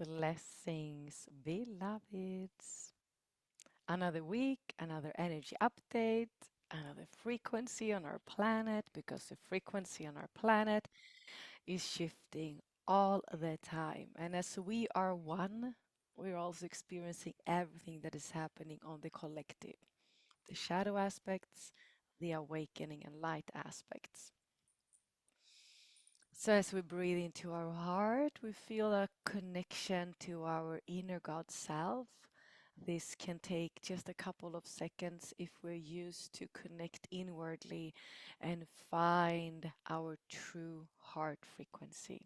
Blessings, beloveds. Another week, another energy update, another frequency on our planet because the frequency on our planet is shifting all the time. And as we are one, we're also experiencing everything that is happening on the collective, the shadow aspects, the awakening and light aspects. So as we breathe into our heart, we feel a connection to our inner God self. This can take just a couple of seconds if we're used to connect inwardly and find our true heart frequency.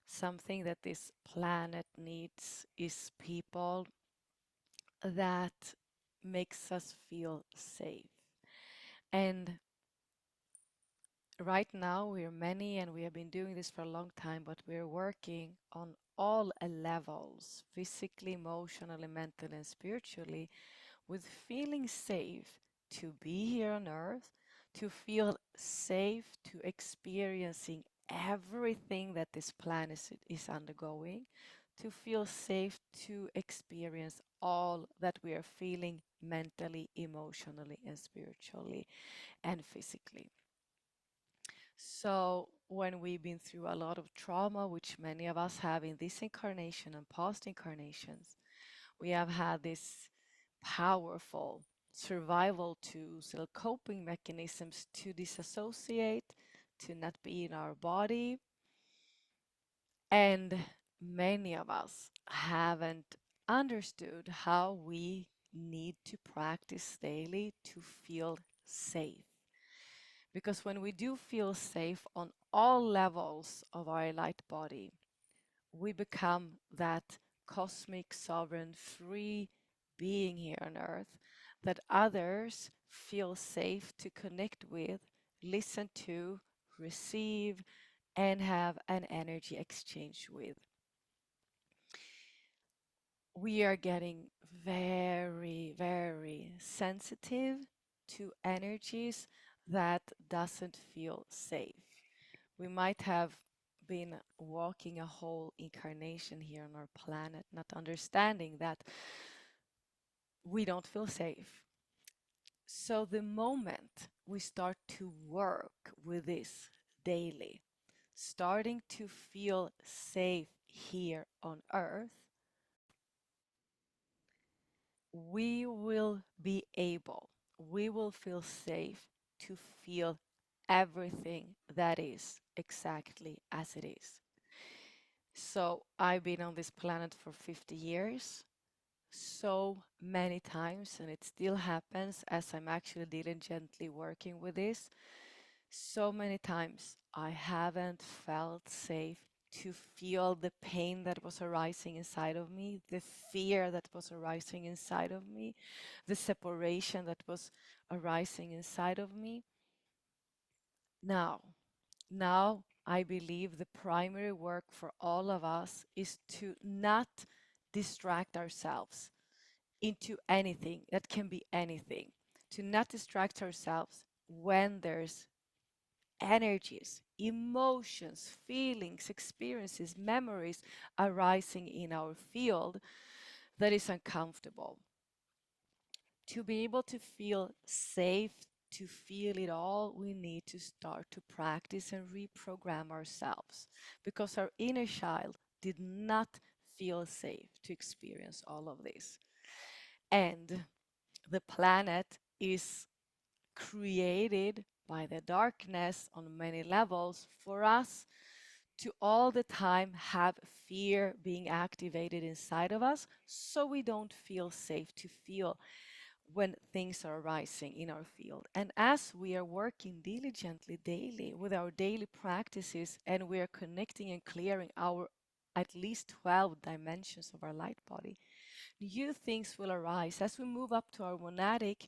Something that this planet needs is people that makes us feel safe. And right now we are many and we have been doing this for a long time, but we're working on all levels, physically, emotionally, mentally, and spiritually, with feeling safe to be here on earth, to feel safe to experiencing everything that this planet is undergoing, to feel safe to experience all that we are feeling mentally, emotionally, and spiritually, and physically. So, when we've been through a lot of trauma, which many of us have in this incarnation and past incarnations, we have had this powerful survival tools or coping mechanisms to disassociate, to not be in our body. And many of us haven't understood how we need to practice daily to feel safe. Because when we do feel safe on all levels of our light body, we become that cosmic, sovereign, free being here on earth that others feel safe to connect with, listen to, receive, and have an energy exchange with. We are getting very, very sensitive to energies that doesn't feel safe. We might have been walking a whole incarnation here on our planet, not understanding that we don't feel safe. So the moment we start to work with this daily, starting to feel safe here on earth, we will be able, we will feel safe to feel everything that is exactly as it is. So I've been on this planet for 50 years, so many times, and it still happens as I'm actually diligently working with this. So many times I haven't felt safe to feel the pain that was arising inside of me, the fear that was arising inside of me, the separation that was arising inside of me. Now, now I believe the primary work for all of us is to not distract ourselves into anything that can be anything, to not distract ourselves when there's energies, emotions, feelings, experiences, memories arising in our field that is uncomfortable. To be able to feel safe, to feel it all, we need to start to practice and reprogram ourselves because our inner child did not feel safe to experience all of this. And the planet is created by the darkness on many levels for us to all the time have fear being activated inside of us so we don't feel safe to feel when things are arising in our field. And as we are working diligently daily with our daily practices and we are connecting and clearing our at least 12 dimensions of our light body, new things will arise. As we move up to our monadic,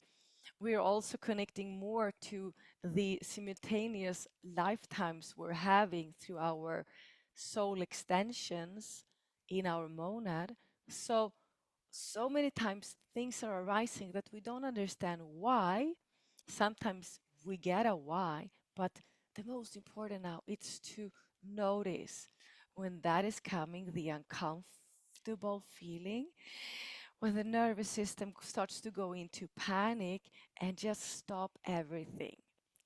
we are also connecting more to the simultaneous lifetimes we're having through our soul extensions in our monad. So many times things are arising that we don't understand why. Sometimes we get a why, but the most important now is to notice, when that is coming, the uncomfortable feeling, when the nervous system starts to go into panic and just stop everything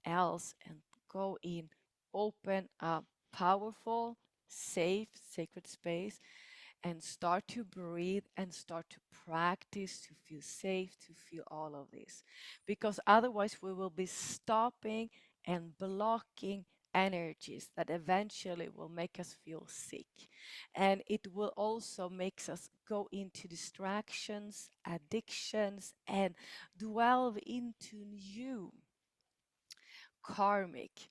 else and go in, open a powerful, safe, sacred space and start to breathe and start to practice to feel safe, to feel all of this. Because otherwise, we will be stopping and blocking energies that eventually will make us feel sick. And it will also make us go into distractions, addictions, and delve into new karmic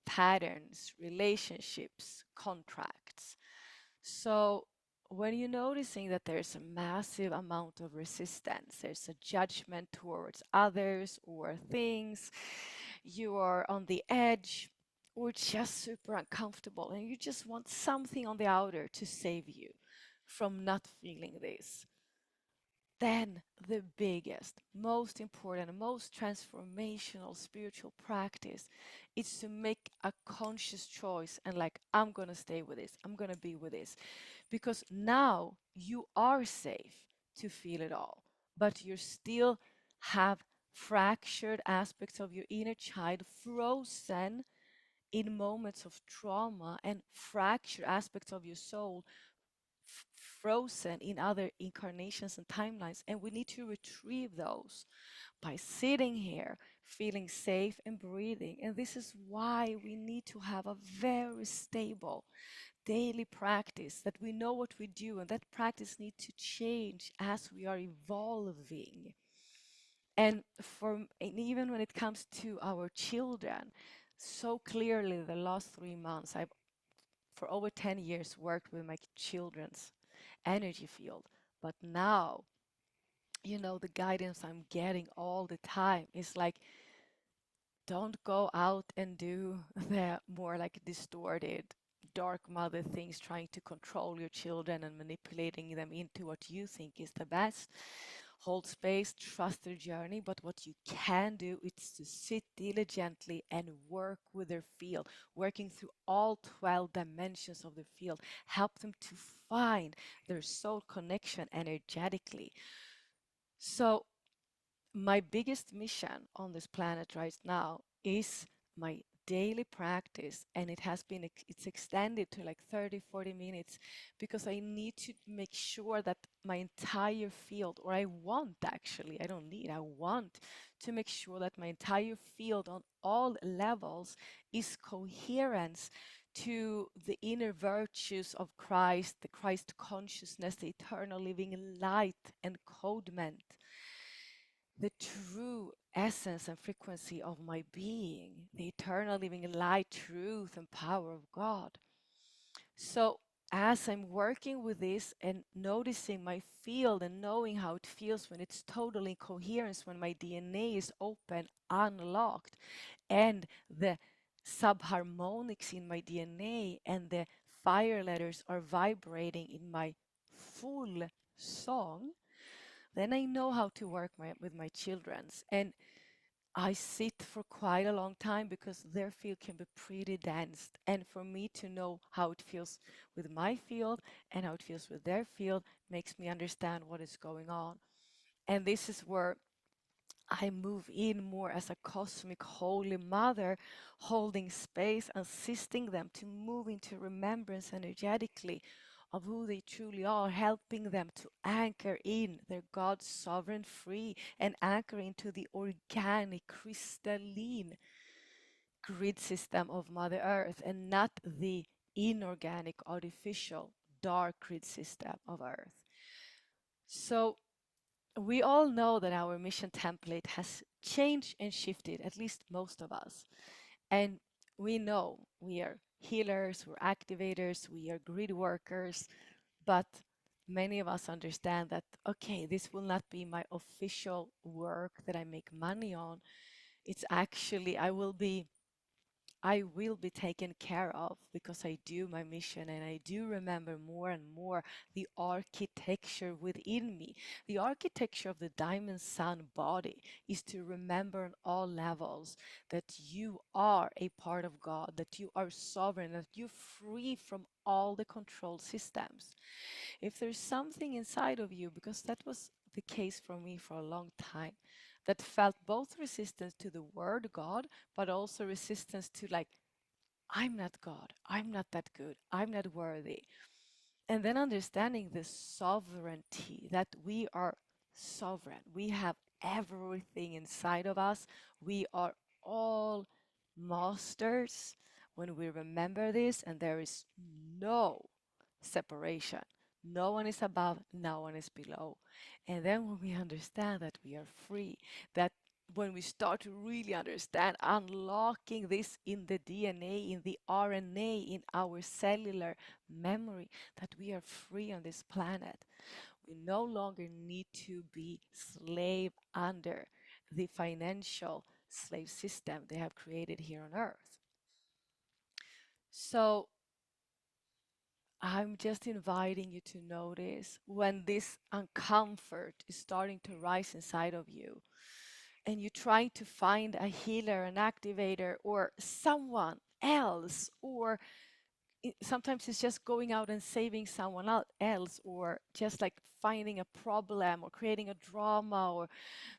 patterns, relationships, contracts. So when you're noticing that there's a massive amount of resistance, there's a judgment towards others or things, you are on the edge or just super uncomfortable and you just want something on the outer to save you from not feeling this, then the biggest, most important, most transformational spiritual practice is to make a conscious choice and like, I'm going to stay with this, I'm going to be with this because now you are safe to feel it all, but you still have fractured aspects of your inner child frozen in moments of trauma and fractured aspects of your soul frozen in other incarnations and timelines. And we need to retrieve those by sitting here, feeling safe and breathing. And this is why we need to have a very stable daily practice that we know what we do and that practice needs to change as we are evolving. And even when it comes to our children, so clearly the last 3 months I've for over 10 years worked with my children's energy field, but now the guidance I'm getting all the time is like, don't go out and do the more like distorted dark mother things, trying to control your children and manipulating them into what you think is the best. Hold space, trust their journey, but what you can do is to sit diligently and work with their field, working through all 12 dimensions of the field, help them to find their soul connection energetically. So my biggest mission on this planet right now is my daily practice, and it's extended to like 30-40 minutes because I need to make sure that my entire field, or I want, actually, I don't need, I want to make sure that my entire field on all levels is coherence to the inner virtues of Christ, the Christ consciousness, the eternal living light encodement, the true essence and frequency of my being, the eternal living light, truth, and power of God. So, as I'm working with this and noticing my field and knowing how it feels when it's totally in coherence, when my DNA is open, unlocked, and the subharmonics in my DNA and the fire letters are vibrating in my full song, then I know how to work with my children's. And I sit for quite a long time because their field can be pretty dense. And for me to know how it feels with my field and how it feels with their field makes me understand what is going on. And this is where I move in more as a cosmic holy mother, holding space, assisting them to move into remembrance energetically of who they truly are, helping them to anchor in their God's sovereign free and anchor into the organic, crystalline grid system of Mother Earth and not the inorganic, artificial, dark grid system of Earth. So we all know that our mission template has changed and shifted, at least most of us. And we know we are healers, we're activators, we are grid workers, but many of us understand that, okay, this will not be my official work that I make money on. It's actually, I will be I will be taken care of because I do my mission and I do remember more and more the architecture within me. The architecture of the diamond sun body is to remember on all levels that you are a part of God, that you are sovereign, that you're free from all the control systems. If there's something inside of you, because that was the case for me for a long time, that felt both resistance to the word God, but also resistance to like, I'm not God, I'm not that good, I'm not worthy. And then understanding the sovereignty that we are sovereign, we have everything inside of us, we are all masters when we remember this, and there is no separation. No one is above, no one is below. And then when we understand that we are free, that when we start to really understand unlocking this in the DNA, in the RNA, in our cellular memory, that we are free on this planet. We no longer need to be slave under the financial slave system they have created here on earth. So I'm just inviting you to notice when this uncomfort is starting to rise inside of you and you're trying to find a healer, an activator, or someone else, or sometimes it's just going out and saving someone else, or just like finding a problem or creating a drama or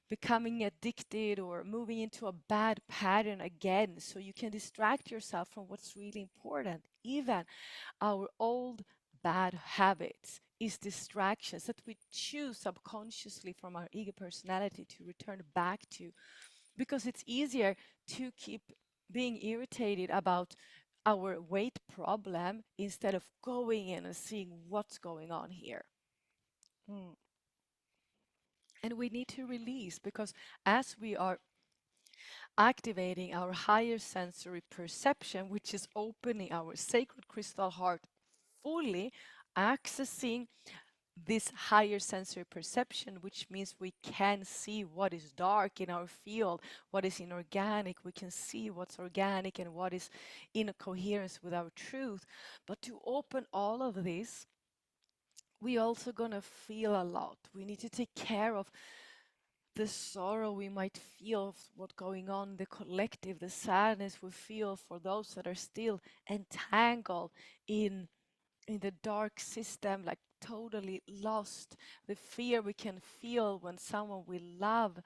becoming addicted or moving into a bad pattern again so you can distract yourself from what's really important. Even our old bad habits is distractions that we choose subconsciously from our ego personality to return back to, because it's easier to keep being irritated about our weight problem instead of going in and seeing what's going on here. Mm. And we need to release, because as we are activating our higher sensory perception, which is opening our sacred crystal heart fully, accessing this higher sensory perception, which means we can see what is dark in our field, what is inorganic. We can see what's organic and what is in coherence with our truth. But to open all of this, we also gonna feel a lot. We need to take care of the sorrow we might feel of what's going on in the collective, the sadness we feel for those that are still entangled in the dark system, like totally lost, the fear we can feel when someone we love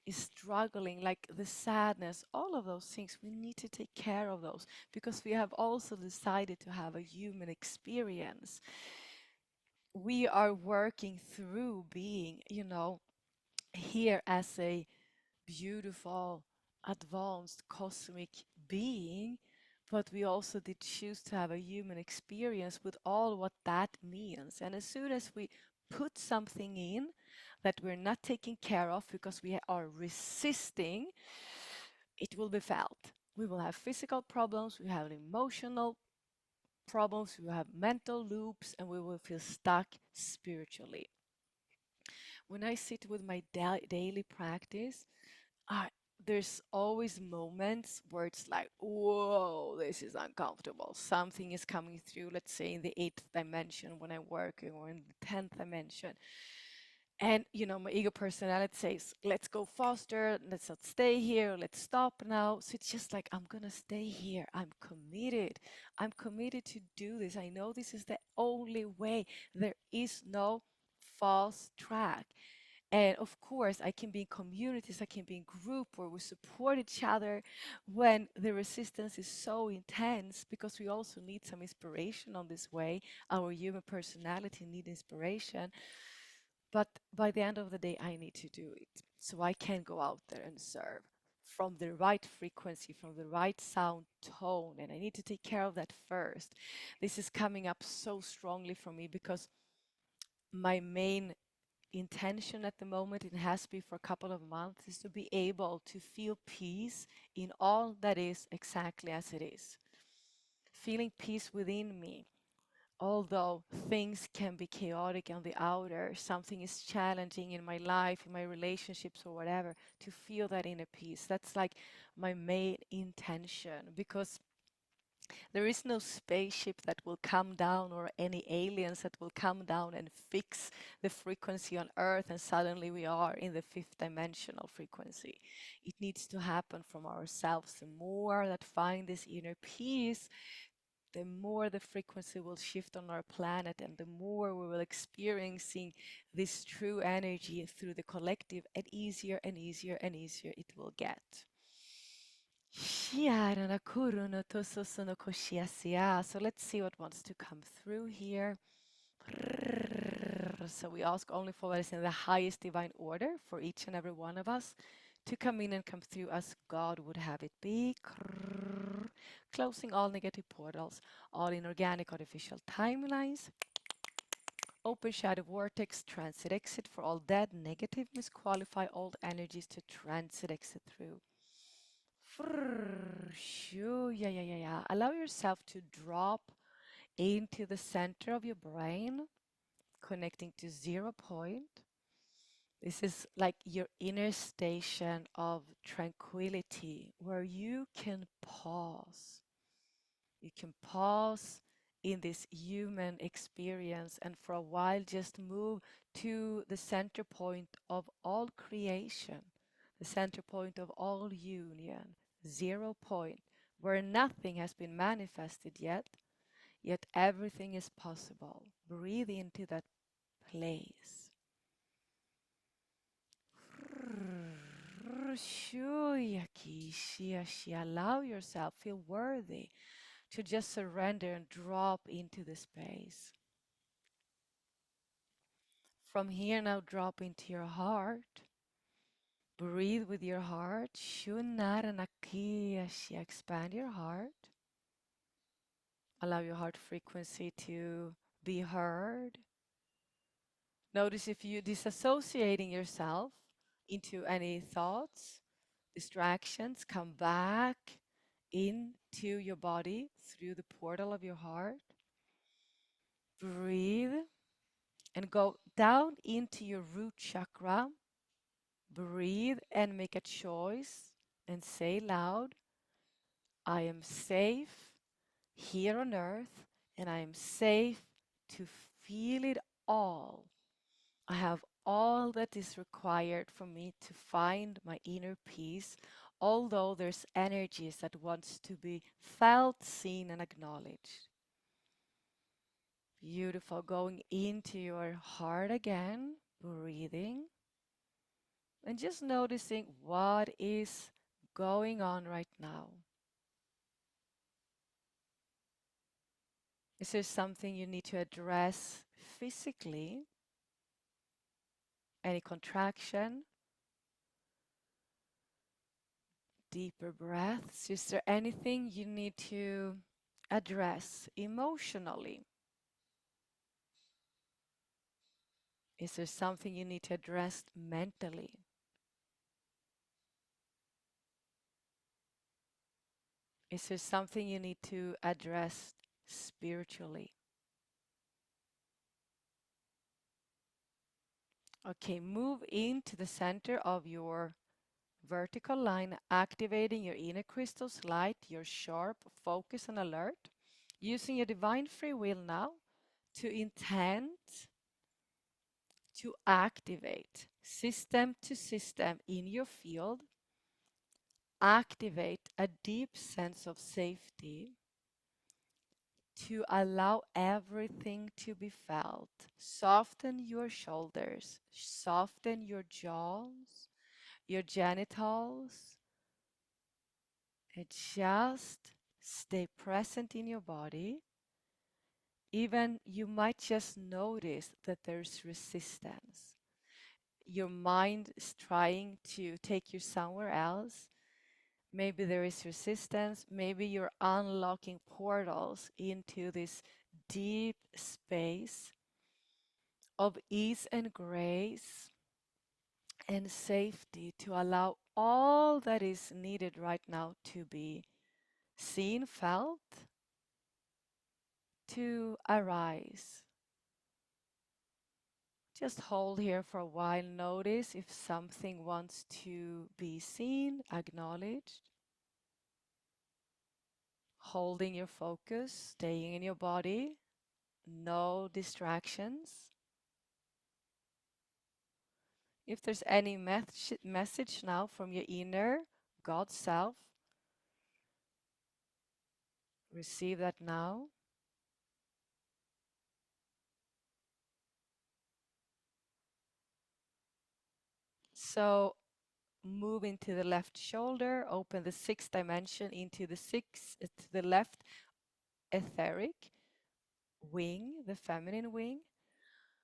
is struggling, like the sadness, all of those things. We need to take care of those because we have also decided to have a human experience. We are working through being, here as a beautiful, advanced cosmic being, but we also did choose to have a human experience with all what that means. And as soon as we put something in that we're not taking care of because we are resisting, it will be felt. We will have physical problems, we have emotional problems, we will have mental loops, and we will feel stuck spiritually. When I sit with my daily practice, I, there's always moments where it's like, whoa, this is uncomfortable. Something is coming through, let's say in the eighth dimension when I'm working, or in the 10th dimension. And, my ego personality says, let's go faster, let's not stay here, let's stop now. So it's just like, I'm gonna stay here. I'm committed. I'm committed to do this. I know this is the only way. There is no false track. And of course, I can be in communities, I can be in group where we support each other when the resistance is so intense, because we also need some inspiration on this way. Our human personality needs inspiration. But by the end of the day, I need to do it. So I can go out there and serve from the right frequency, from the right sound tone. And I need to take care of that first. This is coming up so strongly for me because my main intention at the moment, it has been for a couple of months, is to be able to feel peace in all that is exactly as it is. Feeling peace within me, although things can be chaotic on the outer, something is challenging in my life, in my relationships or whatever, to feel that inner peace. That's like my main intention, because there is no spaceship that will come down or any aliens that will come down and fix the frequency on Earth and suddenly we are in the fifth dimensional frequency. It needs to happen from ourselves. The more that find this inner peace, the more the frequency will shift on our planet and the more we will experiencing this true energy through the collective, and easier and easier and easier it will get. So let's see what wants to come through here. So we ask only for what is in the highest divine order for each and every one of us to come in and come through as God would have it be. Closing all negative portals, all inorganic artificial timelines. Open shadow vortex, transit exit for all dead, negative, misqualify old energies to transit exit through. Shoo, yeah, yeah, yeah, yeah. Allow yourself to drop into the center of your brain, connecting to 0 point. This is like your inner station of tranquility where you can pause. You can pause in this human experience and for a while just move to the center point of all creation, the center point of all union, 0 point, where nothing has been manifested yet, yet everything is possible. Breathe into that place. Allow yourself, feel worthy to just surrender and drop into the space. From here now drop into your heart. Breathe with your heart. Expand your heart. Allow your heart frequency to be heard. Notice if you disassociating yourself into any thoughts, distractions, come back into your body through the portal of your heart. Breathe and go down into your root chakra. Breathe and make a choice and say loud, I am safe here on earth and I am safe to feel it all. I have all that is required for me to find my inner peace, although there's energies that wants to be felt, seen and acknowledged. Beautiful. Going into your heart again, breathing and just noticing what is going on right now. Is there something you need to address physically? Any contraction? Deeper breaths? Is there anything you need to address emotionally? Is there something you need to address mentally? Is there something you need to address spiritually? Okay, move into the center of your vertical line, activating your inner crystal's light, your sharp focus and alert, using your divine free will now to intend to activate system to system in your field, activate a deep sense of safety, to allow everything to be felt. Soften your shoulders, soften your jaws, your genitals, and just stay present in your body. Even you might just notice that there's resistance. Your mind is trying to take you somewhere else. Maybe there is resistance. Maybe you're unlocking portals into this deep space of ease and grace and safety to allow all that is needed right now to be seen, felt, to arise. Just hold here for a while. Notice if something wants to be seen, acknowledged. Holding your focus, staying in your body, no distractions. If there's any message now from your inner God self, receive that now. So move into the left shoulder, open the sixth dimension into the to the left etheric wing, the feminine wing.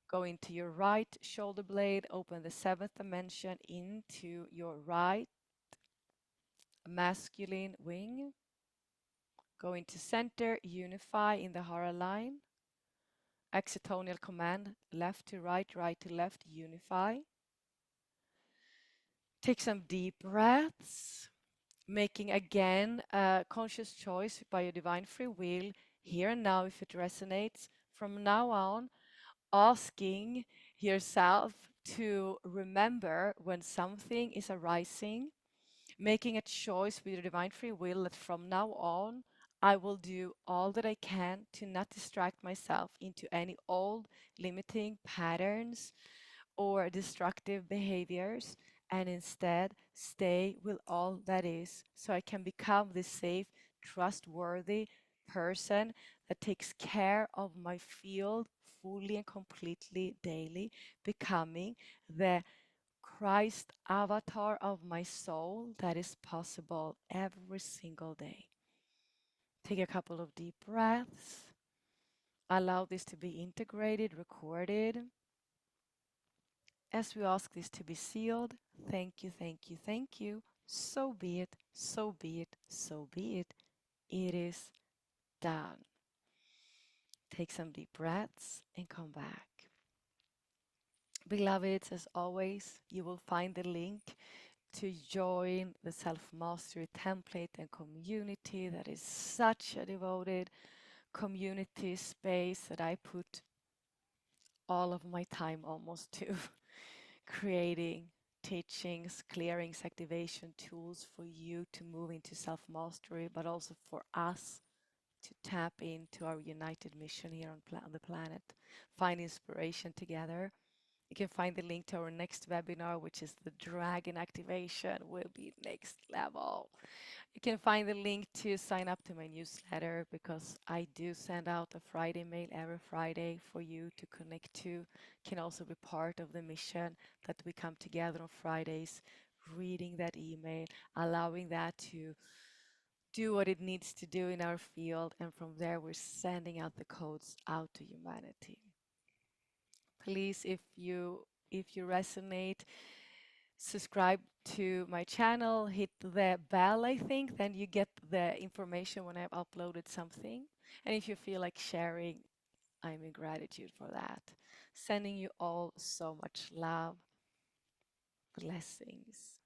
Go into your right shoulder blade, open the seventh dimension into your right masculine wing. Go into center, unify in the hara line. Exitonial command, left to right, right to left, unify. Take some deep breaths, making again a conscious choice by your divine free will, here and now if it resonates. From now on, asking yourself to remember when something is arising, making a choice with your divine free will that from now on, I will do all that I can to not distract myself into any old limiting patterns or destructive behaviors, and instead stay with all that is so I can become this safe, trustworthy person that takes care of my field fully and completely daily, becoming the Christ avatar of my soul that is possible every single day. Take a couple of deep breaths. Allow this to be integrated, recorded. As we ask this to be sealed, thank you, thank you, thank you. So be it, so be it, so be it. It is done. Take some deep breaths and come back. Beloveds, as always, you will find the link to join the self-mastery template and community that is such a devoted community space that I put all of my time almost to creating teachings, clearings, activation tools for you to move into self-mastery, but also for us to tap into our united mission here on the planet, find inspiration together. You can find the link to our next webinar, which is the Dragon Activation, will be next level. You can find the link to sign up to my newsletter because I do send out a Friday mail every Friday for you to connect to. Can also be part of the mission that we come together on Fridays, reading that email, allowing that to do what it needs to do in our field, and from there we're sending out the codes out to humanity. Please, if you resonate, subscribe to my channel, hit the bell, I think, then you get the information when I've uploaded something. And if you feel like sharing, I'm in gratitude for that. Sending you all so much love, blessings.